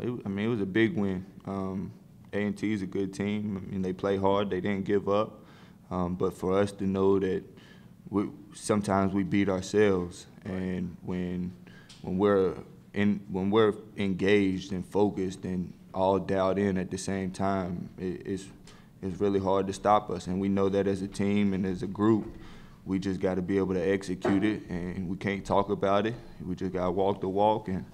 It was a big win. A&T is a good team. I mean, they play hard. They didn't give up. But for us to know that sometimes we beat ourselves, and when we're engaged and focused and all dialed in at the same time, it's really hard to stop us. And we know that as a team and as a group, we just got to be able to execute it, and we can't talk about it. We just got to walk the walk and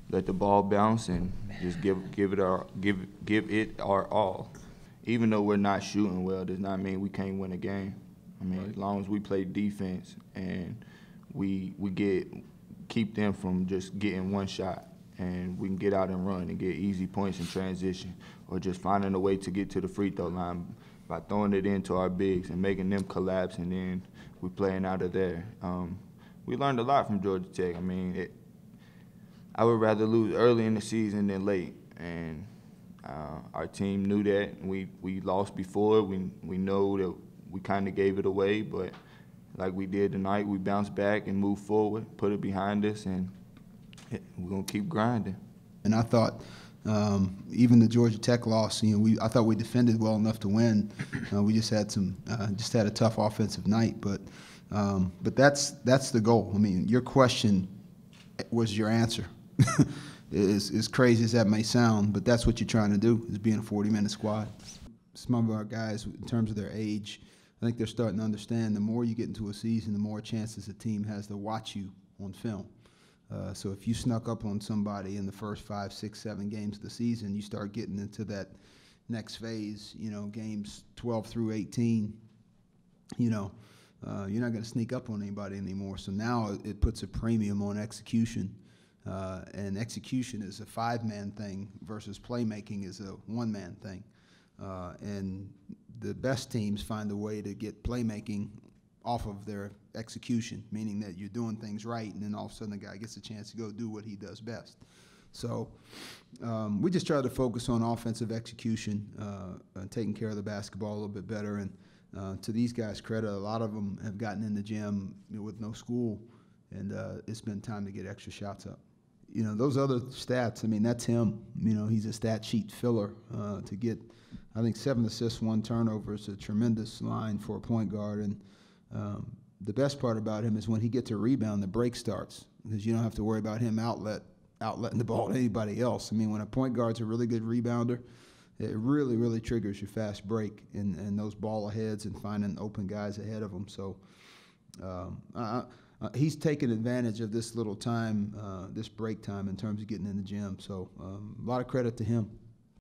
let the ball bounce and just give it our all. Even though we're not shooting well, does not mean we can't win a game. I mean, as long as we play defense and we keep them from just getting one shot, and we can get out and run and get easy points in transition, or just finding a way to get to the free throw line by throwing it into our bigs and making them collapse, and then we're playing out of there. We learned a lot from Georgia Tech. I mean, I would rather lose early in the season than late, and our team knew that. We lost before. We know that we kind of gave it away, but like we did tonight, we bounced back and moved forward, put it behind us, and we're gonna keep grinding. And I thought even the Georgia Tech loss, I thought we defended well enough to win. We just had a tough offensive night, but that's the goal. I mean, your question was your answer. As crazy as that may sound, but that's what you're trying to do, is be in a 40-minute squad. Some of our guys, in terms of their age, I think they're starting to understand the more you get into a season, the more chances a team has to watch you on film. So if you snuck up on somebody in the first 5, 6, 7 games of the season, you start getting into that next phase, games 12 through 18, you're not going to sneak up on anybody anymore. So now it puts a premium on execution. And execution is a 5-man thing versus playmaking is a 1-man thing. And the best teams find a way to get playmaking off of their execution, meaning that you're doing things right, and then all of a sudden the guy gets a chance to go do what he does best. So we just try to focus on offensive execution, taking care of the basketball a little bit better. And to these guys' credit, a lot of them have gotten in the gym with no school, and it's been time to get extra shots up. Those other stats, I mean, that's him. He's a stat sheet filler. To get, I think, 7 assists, 1 turnover is a tremendous line for a point guard. And the best part about him is when he gets a rebound, the break starts, because you don't have to worry about him outletting the ball to anybody else. I mean, when a point guard's a really good rebounder, it really, really triggers your fast break and those ball aheads and finding open guys ahead of them. So he's taken advantage of this little time, this break time, in terms of getting in the gym. So a lot of credit to him.